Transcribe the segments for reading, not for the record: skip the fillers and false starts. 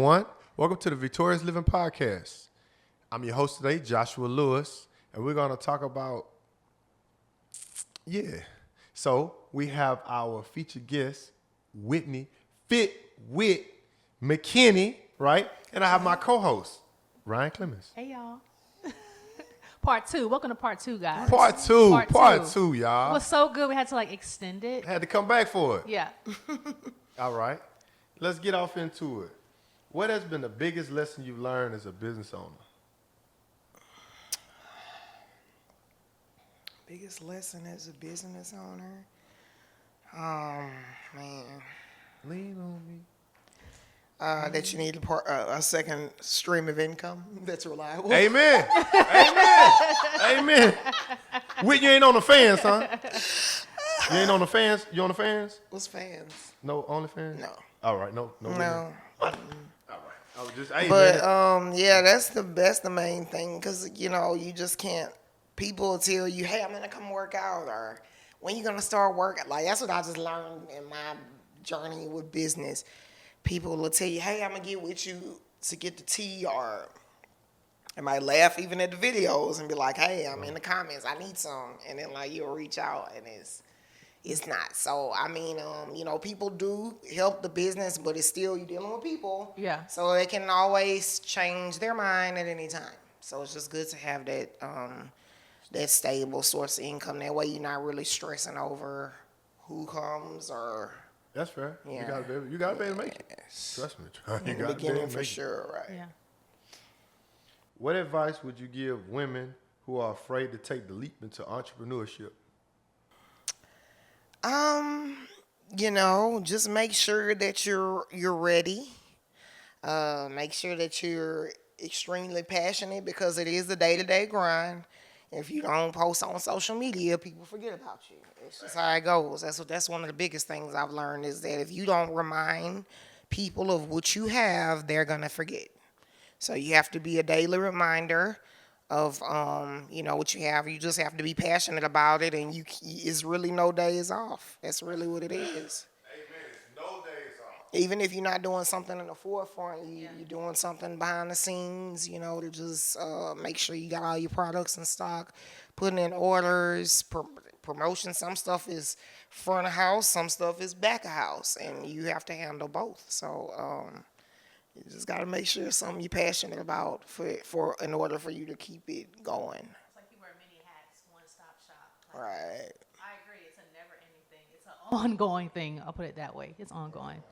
everyone. Welcome to the Victorious Living Podcast. I'm your host today, Joshua Lewis, and we're going to talk about, So we have our featured guest, Whitney FitWhit McKinnie, right? And I have my co-host, Ryan Clemens. Hey, y'all. Part two. Welcome to part two, guys. Part two, y'all. It was so good, we had to extend it. Had to come back for it. Yeah. All right. Let's get off into it. What has been the biggest lesson you've learned as a business owner? Biggest lesson as a business owner? Man. Lean on me. That you need a second stream of income that's reliable. Amen. Amen. Amen. Whit, you ain't on the fans, huh? You ain't on the fans? You on the fans? What's fans? No, only fans? No. All right, no. No. All right. I was just, hey, But man. yeah, that's the main thing, because you just can't. People will tell you, hey, I'm gonna come work out, or when you gonna start working. Like, that's what I just learned in my journey with business. People will tell you, hey, I'm gonna get with you to get the tea, or they might laugh even at the videos and be like, hey, I'm in the comments, I need some, and then you'll reach out and it's not. So I mean, people do help the business, but it's still, you're dealing with people. Yeah. So they can always change their mind at any time. So it's just good to have that that stable source of income. That way you're not really stressing over who comes or. That's fair. Yeah. You gotta be able to make it. Trust me. You In the beginning, for sure, right? Yeah. What advice would you give women who are afraid to take the leap into entrepreneurship? Just make sure that you're ready. Make sure that you're extremely passionate, because it is the day-to-day grind. If you don't post on social media, people forget about you. It's just how it goes. That's one of the biggest things I've learned, is that if you don't remind people of what you have, they're gonna forget. So you have to be a daily reminder of what you have. You just have to be passionate about it, and it's really no days off. That's really what it is. Amen. It's no days off. Even if you're not doing something in the forefront, you're doing something behind the scenes, to just make sure you got all your products in stock, putting in orders, promotion. Some stuff is front of house, some stuff is back of house, and you have to handle both. So you just got to make sure it's something you're passionate about for in order for you to keep it going. It's like you wear many hats, one-stop shop. Right. I agree. It's a never-ending thing. It's an ongoing thing. I'll put it that way. It's ongoing.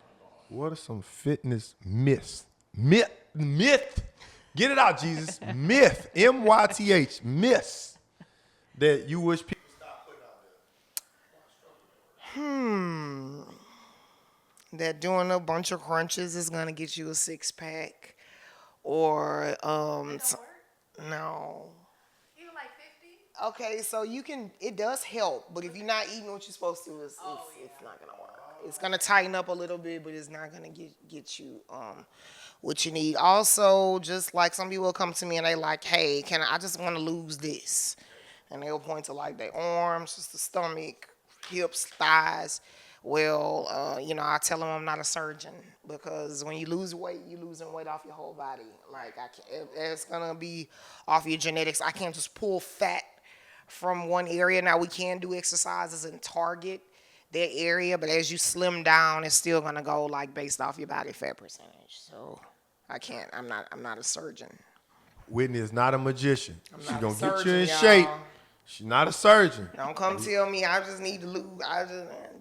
What are some fitness myths? Myth. Get it out, Jesus. Myth. MYTH. Myths that you wish people stop putting out there. That doing a bunch of crunches is gonna get you a 6-pack, or no. Even 50? Okay, so it does help, but if you're not eating what you're supposed to, it's not gonna work. It's gonna tighten up a little bit, but it's not gonna get you what you need. Also, just like some people will come to me and they like, hey, I just want to lose this, and they'll point to their arms, just the stomach, hips, thighs. Well, I tell them I'm not a surgeon, because when you lose weight, you're losing weight off your whole body. It's gonna be off your genetics. I can't just pull fat from one area. Now, we can do exercises and target that area, but as you slim down, it's still gonna go based off your body fat percentage. So I can't. I'm not a surgeon. Whitney is not a magician. She's gonna get you surgeon, in y'all. shape. She's not a surgeon. Don't come tell me I just need to lose. I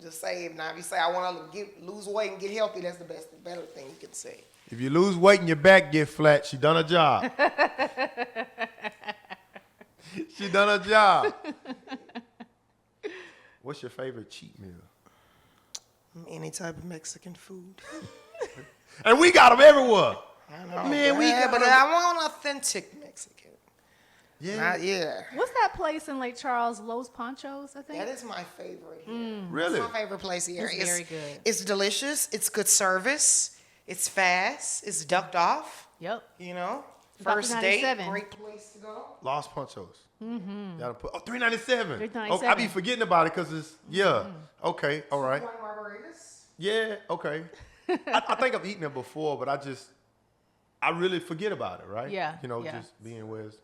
just say it. Now, if you say I want to lose weight and get healthy, that's the better thing you can say. If you lose weight and your back get flat, she done her job. She done her job. What's your favorite cheat meal? Any type of Mexican food. And we got them everywhere. I know. Man, but I want authentic Mexican. Yeah. Yeah. What's that place in Lake Charles? Los Panchos, I think? That is my favorite here. Really? It's my favorite place here. It's very good. It's delicious. It's good service. It's fast. It's ducked off. Yep. First date, 397. great place to go. Los Panchos. Mm-hmm. $3.97. $3.97. I be forgetting about it because it's, okay, all right. One margaritas. Yeah, okay. I think I've eaten it before, but I just, I really forget about it, right? Yeah, You know, yeah. just being where it's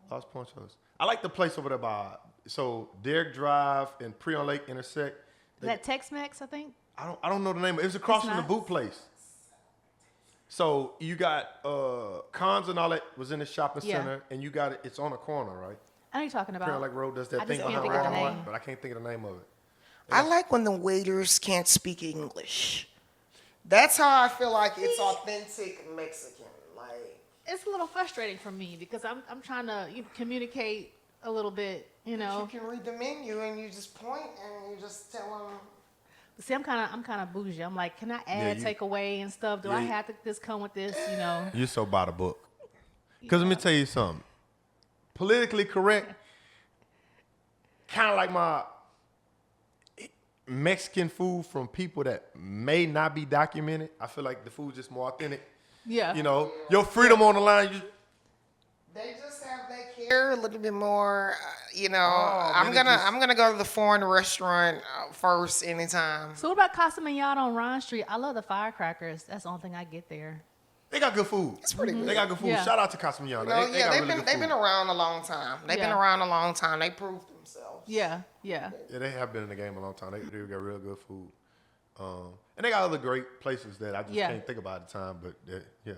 Lost Ponchos. I like the place over there by, so Derrick Drive and Prion Lake intersect. Is that Tex-Mex, I think? I don't know the name. It was across It's from the not? boot place. So you got Cons and all that was in the shopping Yeah. center, and you got it's on a corner, right? I know you're talking about. Prion Lake Road does I that just thing can't behind think of the Walmart, name. but I can't think of the name of it. I like when the waiters can't speak English. That's how I feel like it's authentic Mexican. Like, It's a little frustrating for me because I'm trying to communicate a little bit, you know. you can read the menu and you just point and you just tell them. See, I'm kind of bougie. I'm like, can I add, you- take away and stuff? Do I have to just come with this, you know? You're so by the book. Because let me tell you something. Politically correct, kind of like my Mexican food from people that may not be documented. I feel like the food's just more authentic. Yeah. You know, your freedom on the line. They just have that care a little bit more. You know, Oh, I'm man, gonna go to the foreign restaurant first anytime. So what about Casa Mignata on Ron Street? I love the firecrackers. That's the only thing I get there. They got good food. It's pretty good. They got good food. Yeah. Shout out to Casamillano. You know, They got really good they've food. been around a long time. They've been Yeah. around a long time. They proved themselves. Yeah, yeah. Yeah, they have been in the game a long time. They got real good food. And they got other great places that I just Yeah. can't think about at the time, but yeah.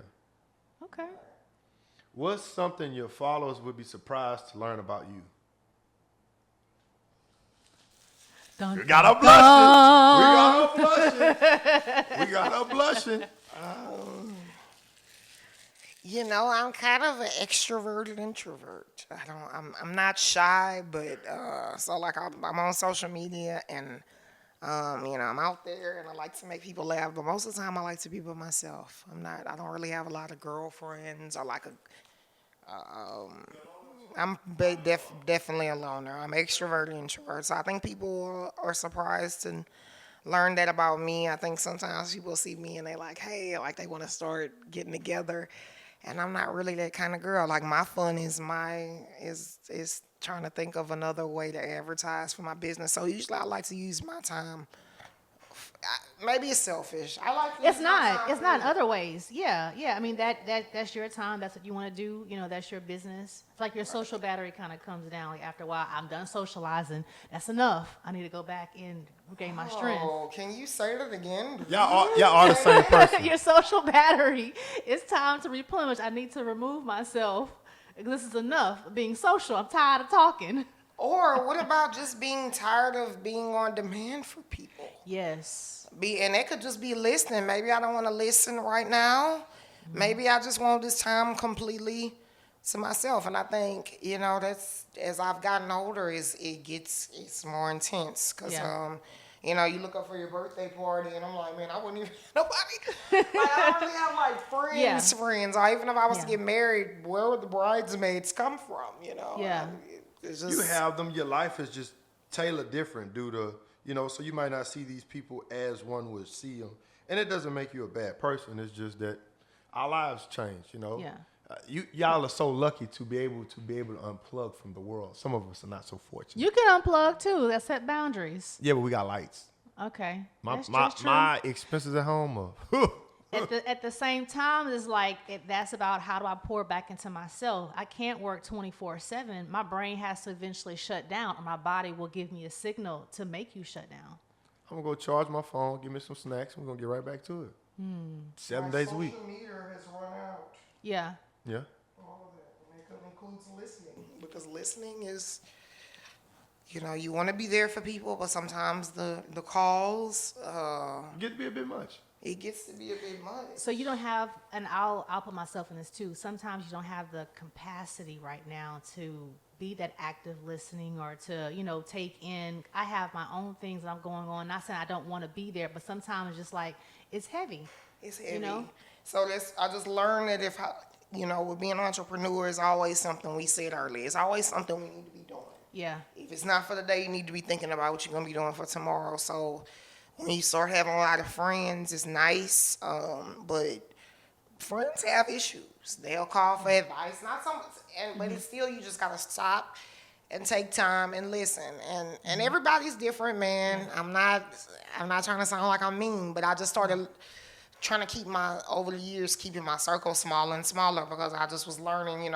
Okay. What's something your followers would be surprised to learn about you? Dun, We got her blushing. We got her blushing. You know, I'm kind of an extroverted introvert. I'm not shy, but so like I'm on social media and you know, I'm out there and I like to make people laugh, but most of the time I like to be by myself. I don't really have a lot of girlfriends or like I'm definitely a loner. I'm extroverted introvert. So I think people are surprised to learn that about me. I think sometimes people see me and they like, hey, like they want to start getting together. And I'm not really that kind of girl. Like my fun is trying to think of another way to advertise for my business. So usually I like to use my time. Maybe it's selfish. I like. To It's use my not. time It's for not me. other ways. Yeah, yeah. I mean that's your time. That's what you want to do. You know, that's your business. It's like your social battery kind of comes down. Like after a while, I'm done socializing. That's enough. I need to go back and regain my strength. Oh, can you say that again? Y'all are the same person. Your social battery. It's time to replenish. I need to remove myself. This is enough being social. I'm tired of talking. Or what about just being tired of being on demand for people? Yes. And it could just be listening. Maybe I don't want to listen right now. Maybe I just want this time completely to myself. And I think, you know, that's as I've gotten older, it's more intense. Because, Yeah. you know, you look up for your birthday party, and I'm like, man, I wouldn't even nobody. Like, I don't really have like friends. Or even if I was to Yeah. get married, where would the bridesmaids come from? You know. Yeah. It's just, You have them. Your life is just tailored different due to, you know, so you might not see these people as one would see them. And it doesn't make you a bad person. It's just that our lives change, you know. Yeah. Y'all are so lucky to be able to unplug from the world. Some of us are not so fortunate. You can unplug too. That's set boundaries. Yeah, but we got lights. Okay. My That's true. my expenses at home are At the same time, it's like that's about how do I pour back into myself. I can't work 24/7. My brain has to eventually shut down, or my body will give me a signal to make you shut down. I'm gonna go charge my phone, give me some snacks, we're gonna get right back to it. 7 days a week. Social media has run out. Yeah. Yeah. All of that. And it includes listening. Because listening is, you know, you want to be there for people, but sometimes the calls, Get to be a bit much. it gets to be a bit much. So you don't have, and I'll put myself in this too. Sometimes you don't have the capacity right now to be that active listening or to, you know, take in. I have my own things that I'm going on. Not saying I don't want to be there, but sometimes it's just like it's heavy. It's heavy. You know? So I just learned that you know, with being an entrepreneur, it's always something we said earlier. It's always something we need to be doing. Yeah. If it's not for the day, you need to be thinking about what you're going to be doing for tomorrow. So when you start having a lot of friends, it's nice, but friends have issues. They'll call for advice, but it's still, you just got to stop and take time and listen. And everybody's different, man. I'm not trying to sound like I'm mean, but I just started trying to keep over the years, keeping my circle smaller and smaller because I just was learning,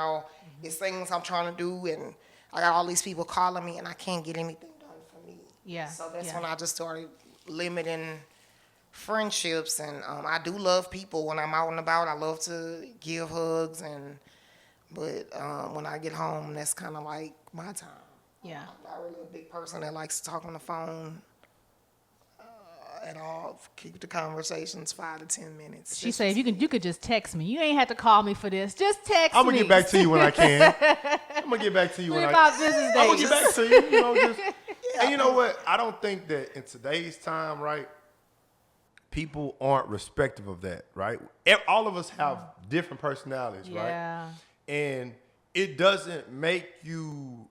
it's things I'm trying to do, and I got all these people calling me, and I can't get anything done for me. Yeah. So that's when I just started limiting friendships, and I do love people when I'm out and about. I love to give hugs, but when I get home, that's kind of like my time. Yeah. I'm not really a big person that likes to talk on the phone at all. Keep the conversations 5 to 10 minutes. She said, if you could just text me. You ain't have to call me for this. Just text me. I'm gonna get back to you when I can. I'm gonna get back to you when I can. business days. I'm gonna get back to you. And you know what? I don't think that in today's time, right? People aren't respective of that, right? All of us have different personalities, right? Yeah. And it doesn't make you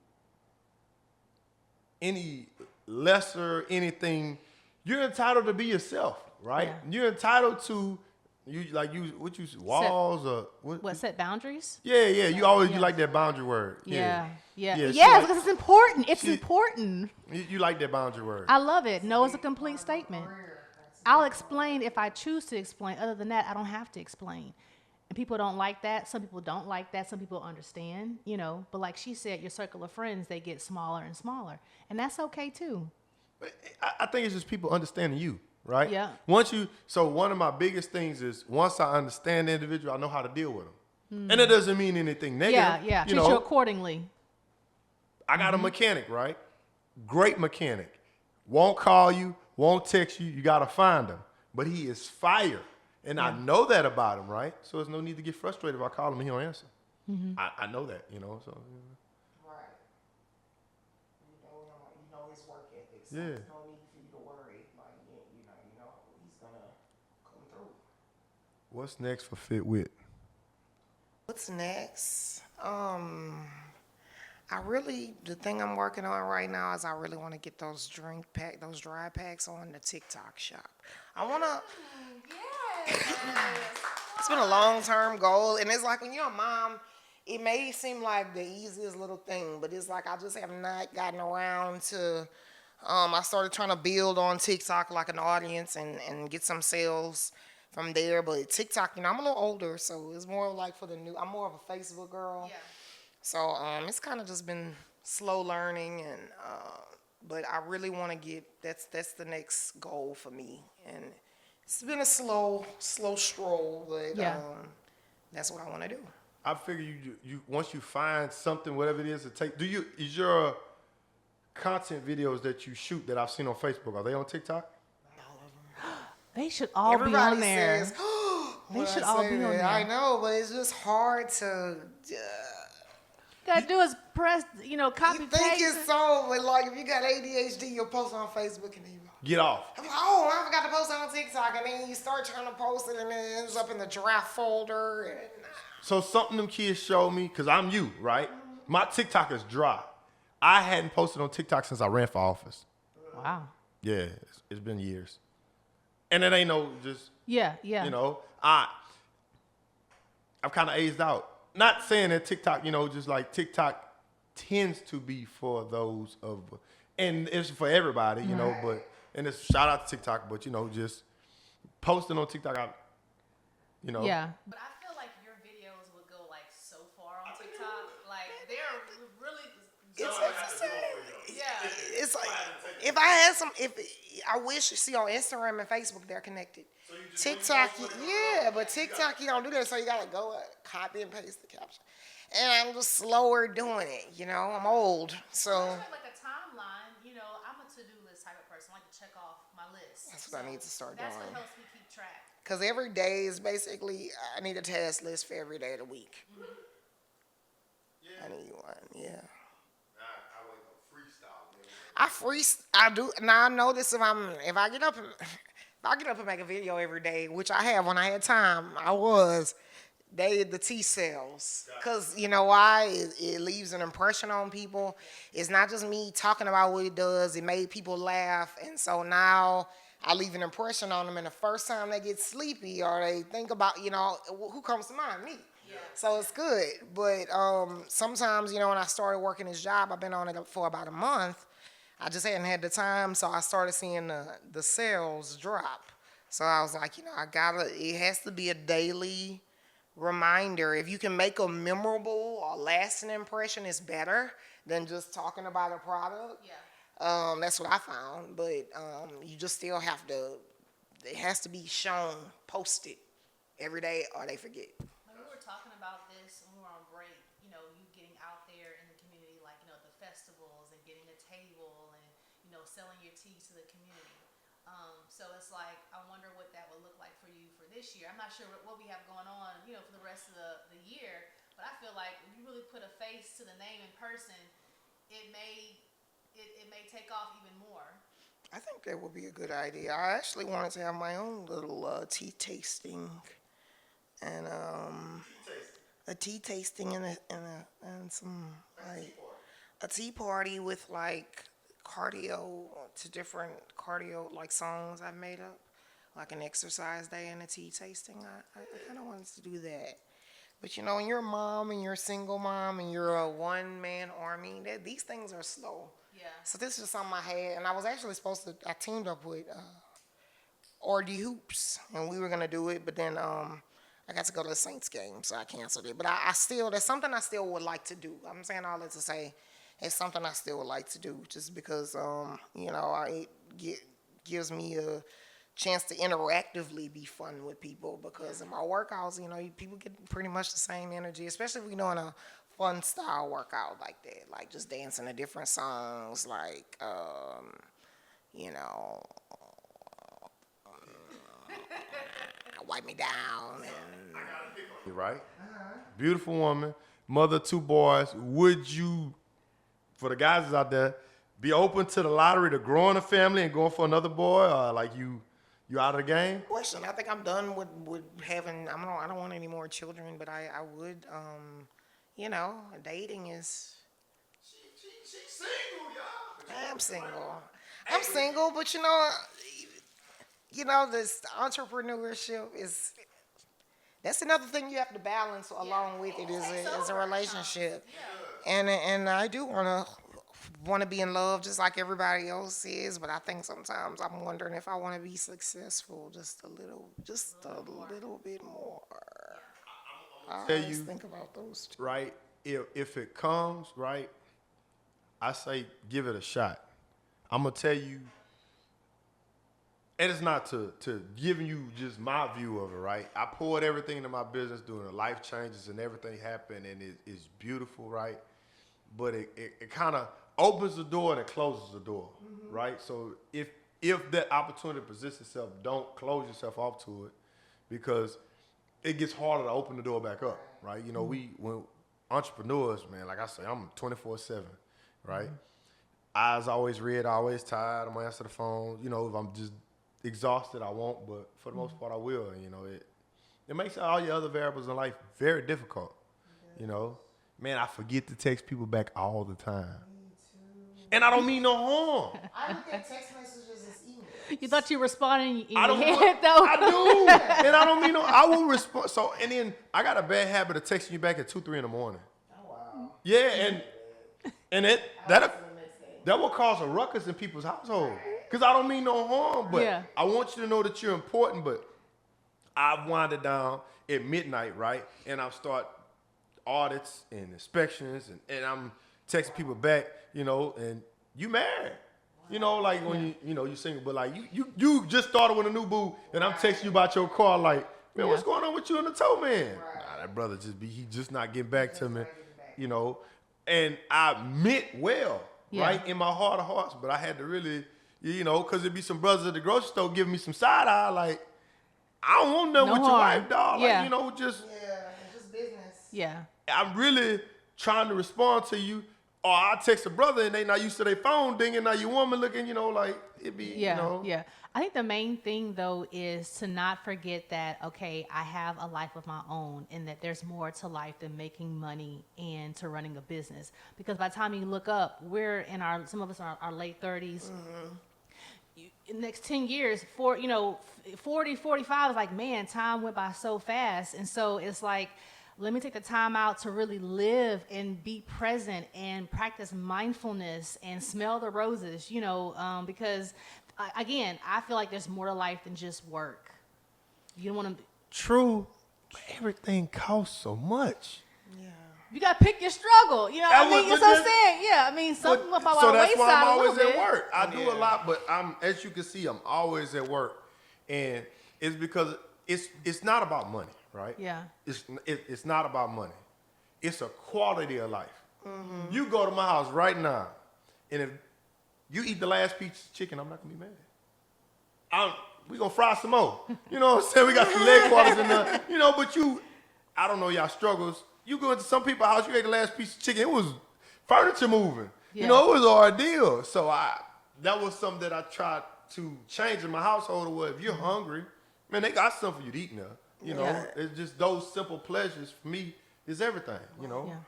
any lesser, anything. You're entitled to be yourself, right? Yeah. You're entitled to walls or what? Set boundaries? Yeah. You always you like that boundary word. Yeah. Yes, Because it's important. It's important. You like that boundary word. I love it. No is a complete statement. I'll explain if I choose to explain. Other than that, I don't have to explain. And people don't like that. Some people don't like that. Some people understand, But like she said, your circle of friends, they get smaller and smaller. And that's okay too. I think it's just people understanding you, right? Yeah. So one of my biggest things is once I understand the individual, I know how to deal with them. And it doesn't mean anything negative. Yeah. Treat you accordingly. I got a mechanic, right? Great mechanic. Won't call you, won't text you. You got to find him. But he is fire. And I know that about him, right? So there's no need to get frustrated if I call him and he don't answer. I know that, so. Right. You know his work ethic. So Yeah. there's no need for you to worry. Like, he's going to come through. What's next for FitWhit? What's next? The thing I'm working on right now is I really want to get those those dry packs on the TikTok shop. I want to. It's been a long-term goal, and it's like when you're a mom, it may seem like the easiest little thing, but it's like I just have not gotten around to. I started trying to build on TikTok like an audience and get some sales from there, but TikTok, I'm a little older, so it's more like for the new. I'm more of a Facebook girl. Yeah. So it's kind of just been slow learning, and but I really want to get that's the next goal for me, and it's been a slow stroll, but that's what I want to do. I figure you once you find something, whatever it is to take. Is your content videos that you shoot that I've seen on Facebook, are they on TikTok? All of them. They should all Everybody be on there. says, they should all be on there. I know, but it's just hard to. Gotta do is press, copy You think paste. it's so, but like if you got ADHD, you'll post on Facebook and then Get off. I'm like, oh, I forgot to post it on TikTok, and then you start trying to post it, and then it ends up in the draft folder. And So something them kids showed me, because I'm you, right? My TikTok is dry. I hadn't posted on TikTok since I ran for office. Wow. Yeah, it's been years. And it ain't no just, Yeah. I've kind of aged out. Not saying that TikTok, just like TikTok tends to be for those of, and it's for everybody, but, and it's shout out to TikTok, but, just posting on TikTok, Yeah. But I feel like your videos would go like so far on TikTok. Like they're really. it's like if I had I wish on Instagram and Facebook they're connected. So TikTok, but TikTok you don't do that, so you gotta go copy and paste the caption. And I'm just slower doing it, I'm old, so. Like a timeline, I'm a to-do list type of person. I like to check off my list. That's what I need to start doing. That's what helps me keep track. Because every day is basically, I need a task list for every day of the week. I need one, yeah. I do. Now I know this if I get up and make a video every day, which I have when I had time, the T cells. Because you know why? It leaves an impression on people. It's not just me talking about what it does. It made people laugh. And so now I leave an impression on them. And the first time they get sleepy or they think about, who comes to mind? Me. Yeah. So it's good. But sometimes, when I started working this job, I've been on it for about a month. I just hadn't had the time. So I started seeing the sales drop. So I was like, it has to be a daily reminder. If you can make a memorable or lasting impression, it's better than just talking about a product. Yeah. That's what I found. But you just still have to, it has to be shown, posted every day, or they forget. When we were talking about this when we were on break, you getting out there in the community, like, at the festivals and getting a table and, selling your teas to the community. So it's like, I wonder what that would look like for you for this year. I'm not sure what we have going on, for the rest of the year, but I feel like if you really put a face to the name in person, it may take off even more. I think that would be a good idea. I actually wanted to have my own little tea tasting, and a tea tasting and some like a tea party with like cardio to different cardio like songs I've made up, like an exercise day and a tea tasting. I kind of wanted to do that. But when you're a mom and you're a single mom and you're a one-man army, these things are slow. Yeah. So this is something I had, and I was actually I teamed up with RD Hoops, and we were going to do it, but then I got to go to the Saints game, so I canceled it. But I still, that's something I still would like to do. I'm saying all that to say it's something I still would like to do, just because, it gives me a chance to interactively be fun with people, because in my workouts, people get pretty much the same energy, especially if we're doing a fun style workout like that, like just dancing to different songs, like, Wipe Me Down. And You're right. Beautiful woman, mother of 2 boys. Would you, for the guys out there, be open to the lottery to growing a family and going for another boy, or like you out of the game? question, I think I'm done with having, I don't want any more children, but I would, dating is. She's single, y'all. I'm single. I'm single, but this entrepreneurship that's another thing you have to balance along with it is a relationship. And I do want to be in love just like everybody else is, but I think sometimes I'm wondering if I want to be successful just a little bit more. I always think about those two. Right, if it comes, right, I say give it a shot. I'm going to tell you, and it's not to giving you just my view of it, right? I poured everything into my business, doing the life changes and everything happened, and it's beautiful, right? But it kind of opens the door and it closes the door, right? So if that opportunity presents itself, don't close yourself off to it, because it gets harder to open the door back up, right? When entrepreneurs, man, like I say, I'm 24/7, right? Eyes always red, always tired. I'm gonna answer the phone. If I'm just exhausted, I won't, but for the most part, I will. It makes all your other variables in life very difficult. Man, I forget to text people back all the time. And I don't mean no harm. I look at text messages as emails. You thought you were responding in I your don't head, though? I do. And I don't mean no, I will respond. So, and then I got a bad habit of texting you back at 2, 3 in the morning. Oh, wow. Yeah, and that will cause a ruckus in people's household. Because I don't mean no harm, but Yeah. I want you to know that you're important. But I've wound it down at midnight, right? And I'll start audits and inspections, and I'm texting people back, and you married. Like when you single, but like you just started with a new boo, and I'm texting you about your car, like, man, what's going on with you and the tow man? Nah, that brother he just not getting back to me, and I meant well, right, in my heart of hearts, but I had to really, because it'd be some brothers at the grocery store giving me some side eye, like, I don't want nothing No with your harm. wife, dog. Yeah. Like, just. Yeah, it's just business. Yeah. I'm really trying to respond to you, or I text a brother and they not used to their phone dinging, now your woman looking, like it be, Yeah. I think the main thing, though, is to not forget that, okay, I have a life of my own, and that there's more to life than making money and to running a business. Because by the time you look up, some of us are our late 30s. In the next 10 years, 40, 45 is like, man, time went by so fast. And so it's like, let me take the time out to really live and be present and practice mindfulness and smell the roses, because again, I feel like there's more to life than just work. You don't want to. True, but everything costs so much. Yeah. You gotta pick your struggle. You know what I mean? That's what I'm saying. Yeah, I mean, something But- about so our that's why wayside I'm a always little at bit. work. I do a lot, but as you can see, I'm always at work, and it's because it's not about money, right? Yeah. It's not about money. It's a quality of life. Mm-hmm. You go to my house right now, and if you eat the last piece of chicken, I'm not gonna be mad. We gonna fry some more. You know what I'm saying? We got some leg quarters in there. You know, but I don't know y'all struggles. You go into some people's house, you ate the last piece of chicken. It was furniture moving. Yeah. You know, it was an ordeal. So that was something that I tried to change in my household. Where if you're hungry, man, they got something for you to eat now. You know, Yeah. it's just those simple pleasures for me is everything. You know, Yeah.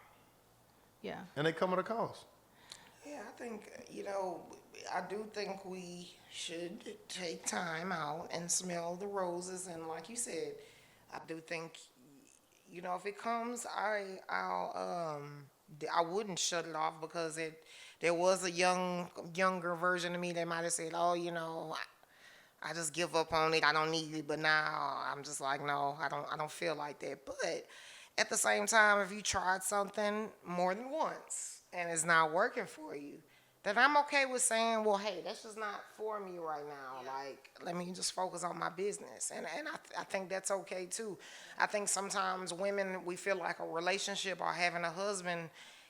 Yeah. and they come at a cost. Yeah, I think, I do think we should take time out and smell the roses. And like you said, I do think, if it comes, I wouldn't shut it off because there was a younger version of me that might have said, oh, I just give up on it. I don't need it. But now I'm just like, no, I don't feel like that. But at the same time, if you tried something more than once and it's not working for you, then I'm okay with saying, well, hey, that's just not for me right now. Yeah. Like, let me just focus on my business. And I think that's okay, too. I think sometimes women, we feel like a relationship or having a husband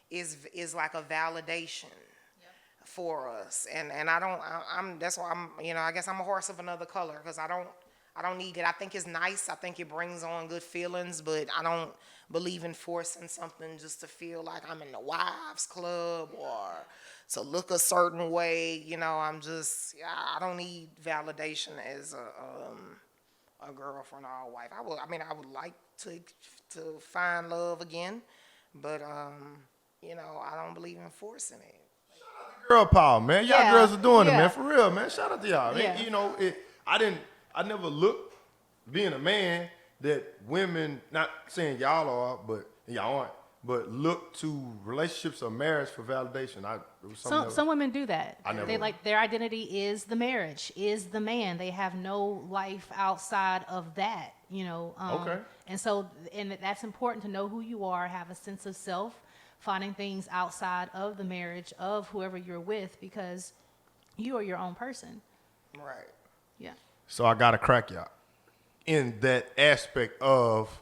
is like a validation for us. And that's why I guess I'm a horse of another color because I don't need it. I think it's nice. I think it brings on good feelings, but I don't believe in forcing something just to feel like I'm in the wives club or to look a certain way. I don't need validation as a girlfriend or a wife. I would like to find love again, but I don't believe in forcing it. Girl power, man. Y'all Yeah. girls are doing it, Yeah. man. For real, man. Shout out to y'all. Yeah. I never looked, being a man, that women, not saying y'all are, but y'all aren't, but look to relationships or marriage for validation. Some women do that. I never They would. like their identity is the marriage, is the man. They have no life outside of that, Okay. And that's important to know who you are, have a sense of self, finding things outside of the marriage of whoever you're with because you are your own person. Right. Yeah. So I got to crack y'all in that aspect of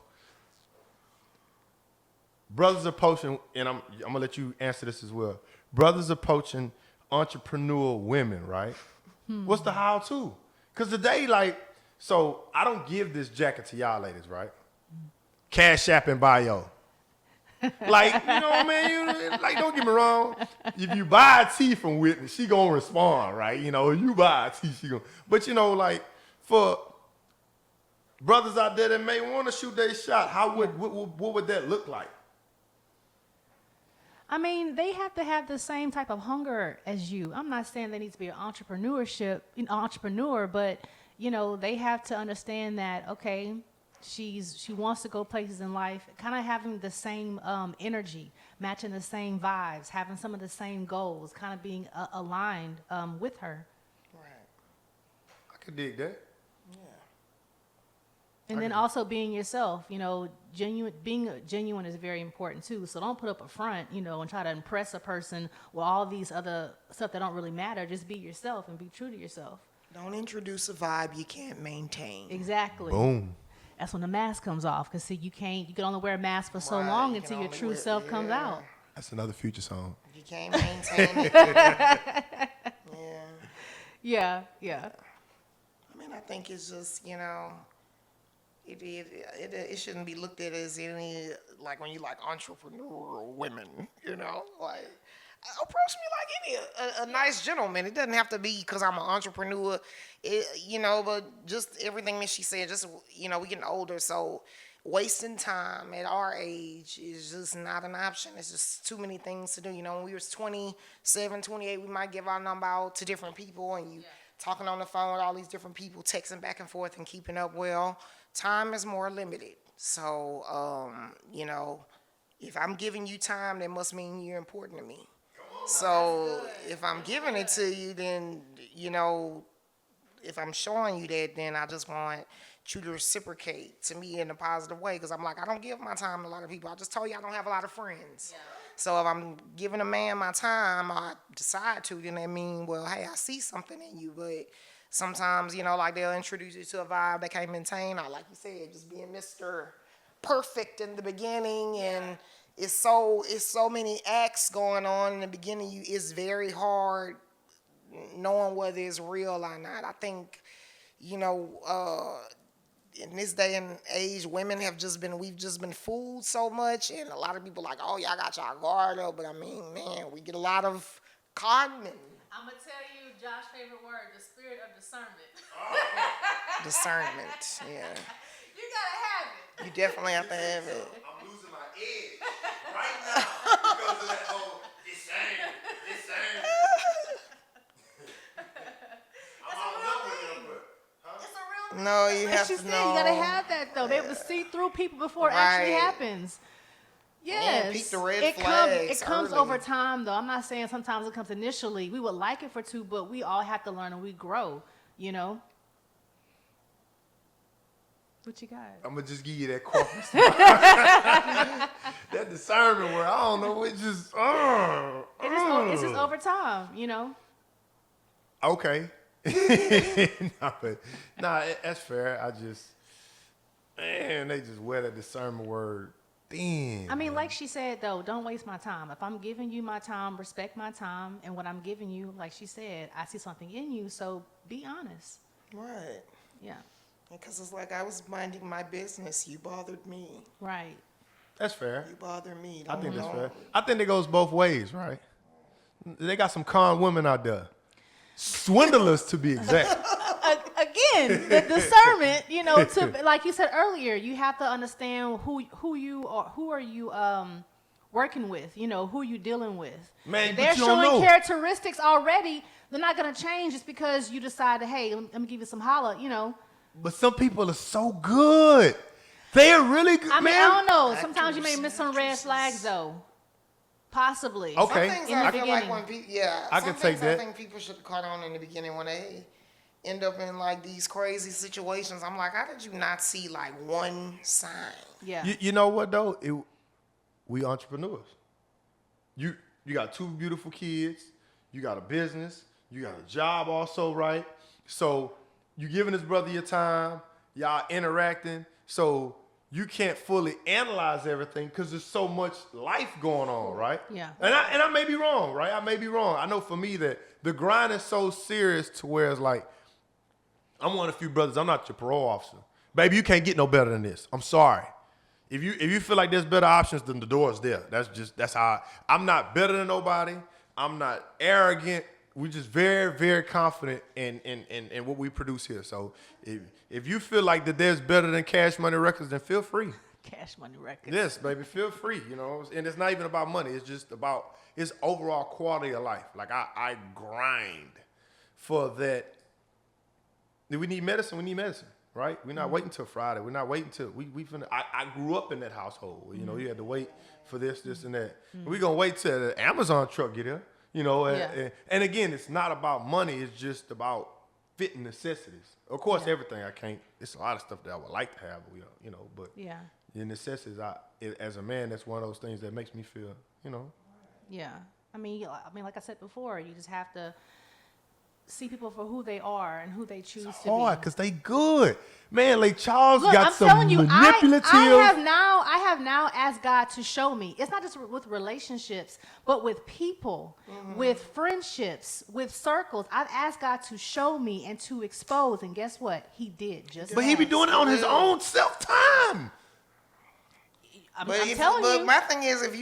brothers approaching, and I'm going to let you answer this as well. Brothers approaching entrepreneurial women, right? What's the how-to? Because today, so I don't give this jacket to y'all ladies, right? Cash App and bio. You know what I mean? Don't get me wrong. If you buy a tee from Whitney, she gonna respond, right? You buy a tee, she gonna. But for brothers out there that may want to shoot their shot, what would that look like? I mean, they have to have the same type of hunger as you. I'm not saying they need to be an entrepreneur, but they have to understand that, okay, she wants to go places in life, kind of having the same energy, matching the same vibes, having some of the same goals, kind of being aligned with her. Right. I could dig that. And then also being yourself, being genuine is very important too. So don't put up a front, and try to impress a person with all these other stuff that don't really matter. Just be yourself and be true to yourself. Don't introduce a vibe you can't maintain. Exactly. Boom. That's when the mask comes off. Because see, you can only wear a mask for so Right, long you until can your only true wear- self comes yeah. out. That's another Future song. You can't maintain it. Yeah. Yeah, yeah. I think it's just, it shouldn't be looked at as any, like when you like entrepreneurial women, approach me like any, a nice gentleman. It doesn't have to be because I'm an entrepreneur, but just everything that she said, just, we getting older, so wasting time at our age is just not an option. It's just too many things to do. When we was 27, 28, we might give our number out to different people and talking on the phone with all these different people, texting back and forth and keeping up. Well, time is more limited. So, if I'm giving you time, that must mean you're important to me. So if I'm giving it to you, then, if I'm showing you that, then I just want you to reciprocate to me in a positive way, because I'm like, I don't give my time to a lot of people. I just told you I don't have a lot of friends. Yeah. So if I'm giving a man my time, I decide to, then that mean, well, hey, I see something in you. But sometimes, like they'll introduce you to a vibe they can't maintain. Or like you said, just being Mr. Perfect in the beginning, and it's so many acts going on in the beginning. It's very hard knowing whether it's real or not. I think, in this day and age, we've just been fooled so much, and a lot of people like, oh, y'all got y'all guard up, but I mean, man, we get a lot of con men. I'm gonna tell you Josh's favorite word, the spirit of discernment. Discernment, yeah. You gotta have it. You definitely have to have it. I'm losing my edge right now because of that whole discernment. I'm all done with them, but It's a real No, you Like have she to said, know. you gotta have that though. They have to see through people before it actually Right. happens. Yes, peep the red it flags comes early. over time though. I'm not saying sometimes it comes initially. We would like it for two, but we all have to learn and we grow. What you got? I'm gonna just give you that corporate stuff. That discernment where I don't know, it's just It's just over time. Okay. That's fair. They just wear that discernment word thin. I mean, like she said though, don't waste my time. If I'm giving you my time, respect my time, and what I'm giving you, like she said, I see something in you, so be honest. Right. Yeah. Because it's like I was minding my business. You bothered me. Right. That's fair. You bothered me. I think that's Don't- fair. I think it goes both ways, right? They got some con women out there. Swindlers, to be exact. Again, the discernment, to like you said earlier, you have to understand who you are, who are you working with, who you dealing with. Man, If but they're you don't showing know. characteristics already, they're not gonna change just because you decided, hey, let me give you some holla, But some people are so good. They're really good, I mean, man. I don't know. Sometimes you may Actors, miss some red actresses. flags though. Possibly. Okay. Some things In the I feel like beginning. when people, yeah, I some can things take that. I think people should have caught on in the beginning when they end up in like these crazy situations. I'm like, how did you not see like one sign? Yeah. You know what though? We entrepreneurs. You got two beautiful kids. You got a business. You got a job also, right? So you giving this brother your time. Y'all interacting. So you can't fully analyze everything because there's so much life going on, right? Yeah. And I may be wrong, right? I may be wrong. I know for me that the grind is so serious to where it's like, I'm one of the few brothers. I'm not your parole officer. Baby, you can't get no better than this. I'm sorry. If you feel like there's better options, then the door's there. That's how I'm not better than nobody. I'm not arrogant. We're just very, very confident in what we produce here. So if you feel like that there's better than Cash Money Records, then feel free. Cash Money Records. Yes, baby, feel free. And it's not even about money. It's just about it's overall quality of life. Like I grind for that. If we need medicine, we need medicine, right? We're not waiting till Friday. We're not waiting till I grew up in that household. You had to wait for this, and that. We're gonna wait till the Amazon truck get here. And again, it's not about money. It's just about fitting necessities. Of course, everything I can't. It's a lot of stuff that I would like to have, but Yeah. the necessities. As a man, that's one of those things that makes me feel, Yeah. I mean, like I said before, you just have to see people for who they are and who they choose to hard be. because they good. Man, Lake Charles Look, got I'm some telling you, manipulative. I have now asked God to show me. It's not just with relationships, but with people, with friendships, with circles. I've asked God to show me and to expose, and guess what? He did just But he be doing it on his own self-time. I'm But telling you. my thing is, if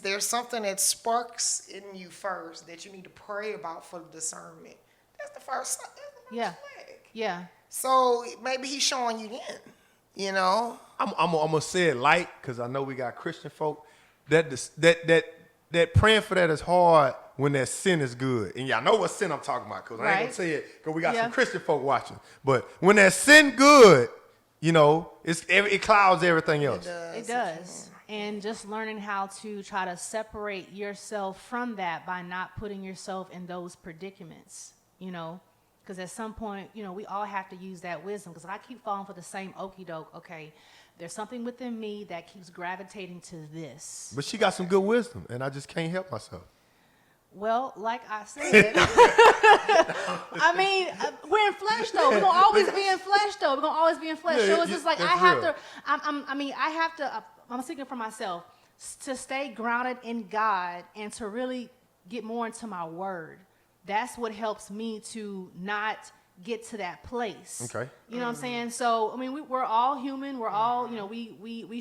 there's something that sparks in you first that you need to pray about for discernment, that's the first. Yeah. Flag. Yeah. So maybe he's showing you then, I'm gonna say it light because I know we got Christian folk. That praying for that is hard when that sin is good, and y'all know what sin I'm talking about because I ain't gonna Right. say it because we got Yeah. some Christian folk watching. But when that sin good, it clouds everything else. It does. And just learning how to try to separate yourself from that by not putting yourself in those predicaments, because Because at some point, you know, we all have to use that wisdom. Because I keep falling for the same okie doke. Okay, there's something within me that keeps gravitating to this. But she got some good wisdom, and I just can't help myself. Well, like I said, I mean, we're in flesh though. We're gonna always be in flesh though. We're gonna always be in flesh. Yeah, So it's just like I that's have real. to. I have to. I'm speaking for myself to stay grounded in God and to really get more into my word. That's what helps me to not get to that place. Okay. You know what I'm saying? So I mean, we're all human. We're all, you know, we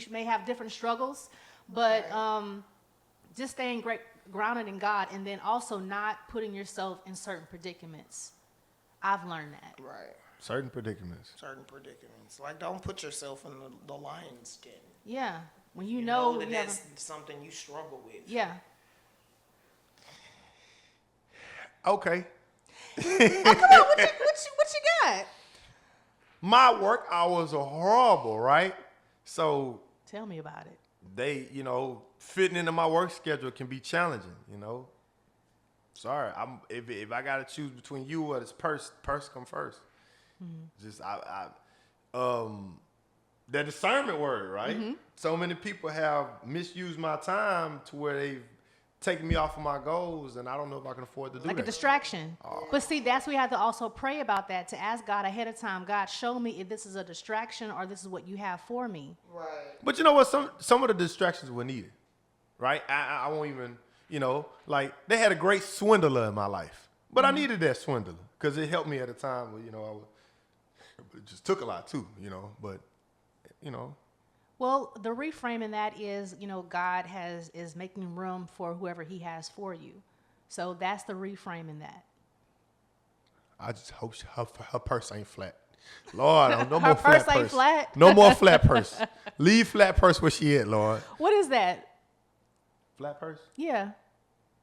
may have different struggles, but just staying grounded in God, and then also not putting yourself in certain predicaments. I've learned that. Right. Certain predicaments. Certain predicaments. Like, don't put yourself in the lion's den. Yeah. When you know know that you have that's something you struggle with. yeah. Okay. What you got? My work hours are horrible, right? So Tell me about it. they, you know, fitting into my work schedule can be challenging, you know. Sorry, if I gotta choose between you or this purse come first. Just the discernment word, right? So many people have misused my time to where they've taken me off of my goals, and I don't know if I can afford to do Like that. a distraction. But see, that's we have to also pray about that, to ask God ahead of time, God, show me if this is a distraction or this is what you have for me. Right. But you know what? Some of the distractions were needed, right? I won't even, you know, like they had a great swindler in my life, but I needed that swindler because it helped me at a time where, you know, it just took a lot too, you know, but, you know. Well, the reframing that is, you know, God is making room for whoever he has for you. So that's the reframing that. I just hope her purse ain't flat. Lord, no more flat purse purse. ain't flat? No more flat purse. Leave flat purse where she at, Lord. What is that? Flat purse? Yeah.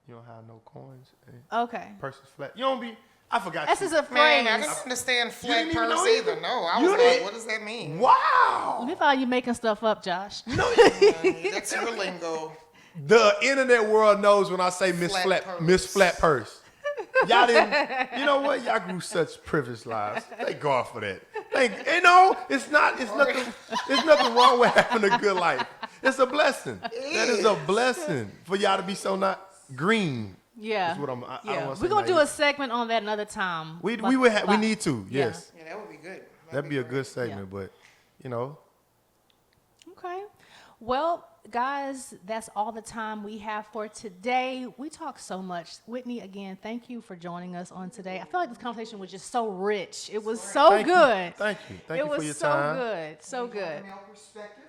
You don't have no coins. Okay. Purse is flat. You don't be. I forgot. That's you. just a Man, I phrase. didn't understand flat didn't even purse know either. either? No, I You was like, didn't? what does that mean? Wow. Let me find you making stuff up, Josh. No, That's your lingo. the internet world knows when I say Miss Flat Flat, purse. Miss Flat Purse. Y'all didn't. You know what? Y'all grew such privileged lives. Thank God for that. You know, it's nothing. There's nothing wrong with having a good life. It's a blessing. That is a blessing for y'all to be so not green. Yeah. That's what I don't yeah. wanna say We're going to do a naive. segment on that another time. We But- we need to. Yeah. Yes, Yeah, that would be good. that'd be a great. good segment. But you know, Okay. Well, guys, that's all the time we have for today. We talked so much. Whitney, again, thank you for joining us on today. I feel like this conversation was just so rich. It was so Thank you. good. Thank you. Thank it you was for your so time. good. So good. Male perspective.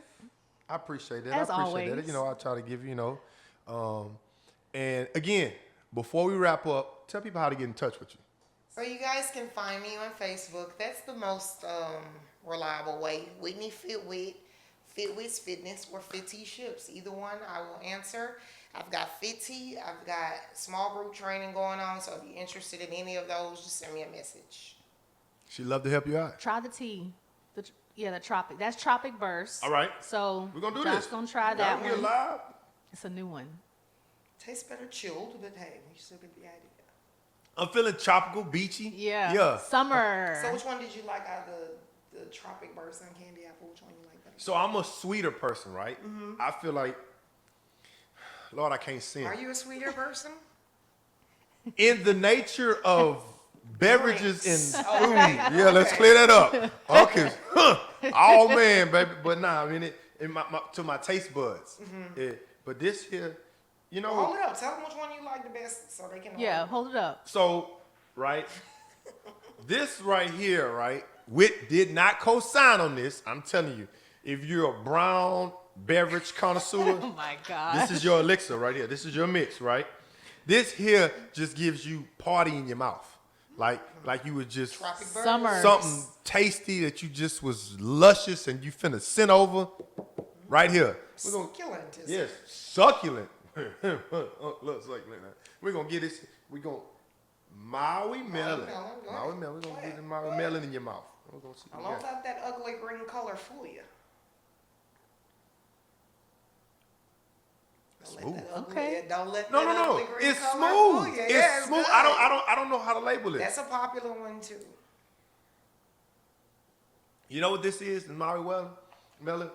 I appreciate that. As I appreciate that. always. You know, I try to give and again, before we wrap up, tell people how to get in touch with you. So you guys can find me on Facebook. That's the most reliable way. Whitney FitWhit, FitWhit's Fitness, or Fit Ships. Either one, I will answer. I've got Fit. I've got small group training going on. So if you're interested in any of those, just send me a message. She'd love to help you out. Try the tea. The Tropic. That's Tropic Burst. All right. So We're gonna do Josh this. gonna try that We're one. live. It's a new one. Tastes better chilled, but hey, you still get the idea. I'm feeling tropical, beachy. Yeah. Yeah. Summer. So which one did you like out of the Tropic Burst and Candy Apple? Which one you like better? So I'm a sweeter person, right? I feel like, Lord, I can't sing. Are you a sweeter person? In the nature of beverages Drinks. and food. Yeah, let's clear that up. Okay. Oh man, baby. But nah, I mean to my taste buds. But this here, you know. Hold it up. Tell them which one you like the best so they can. Yeah, hold it up. So, right, this right here, right, Whit did not co-sign on this. I'm telling you, if you're a brown beverage connoisseur, Oh my God. this is your elixir right here. This is your mix, right? This here just gives you party in your mouth. Like you would just Tropic Burst. Summer. something tasty that you just was luscious and you finna send over right here. We're gonna, Succulent. Is yes, succulent. Look, succulent. We're gonna get this. We're gonna Maui melon. melon, go Maui ahead. melon. We're Go gonna ahead. get the Maui melon in your mouth. We're gonna see. I what don't we got. let that ugly green color fool you. Smooth. Okay. Don't let No, that no, no. ugly green It's color smooth. fool you. It's Yeah, smooth. good. I don't know how to label it. That's a popular one too. You know what this is in Maui Melon?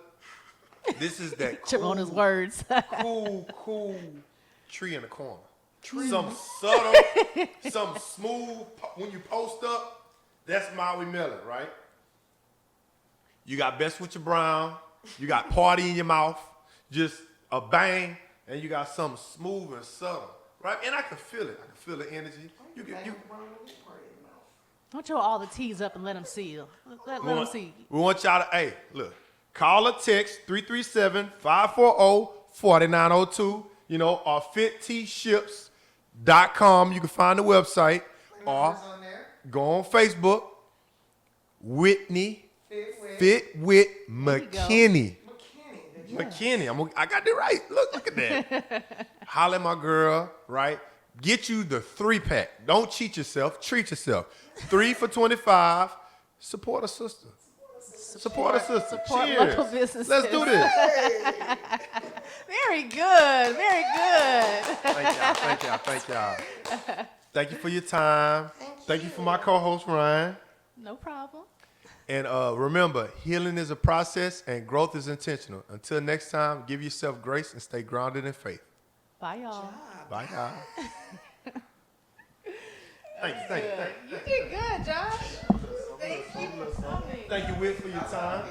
This is that Chip on his cool, words. cool tree in the corner. Some subtle, some smooth. When you post up, that's Maui Melon, right? You got Best with your brown. You got Party in your mouth. Just a bang, and you got something smooth and subtle, right? And I can feel it. I can feel the energy. You. Don't throw all the T's up and let them see you. Let them see. We want y'all to, hey, look, call or text 337-540-4902, you know, or fittships.com. You can find the website. Or go on Facebook, Whitney FitWhit McKinnie. McKinnie. I got it right. Look at that. Holla at my girl, right? Get you the 3-pack. Don't cheat yourself. Treat yourself. 3 for $25. Support a sister. Support a sister. Support Cheers. local businesses. Let's do this. Very good. Very good. Thank y'all. Thank you for your time. Thank you for my co-host, Ryan. No problem. And remember, healing is a process and growth is intentional. Until next time, give yourself grace and stay grounded in faith. Bye, y'all. Bye, y'all. Thank you. You did good, Josh. Thank you for coming. Thank you, Whit, for your time.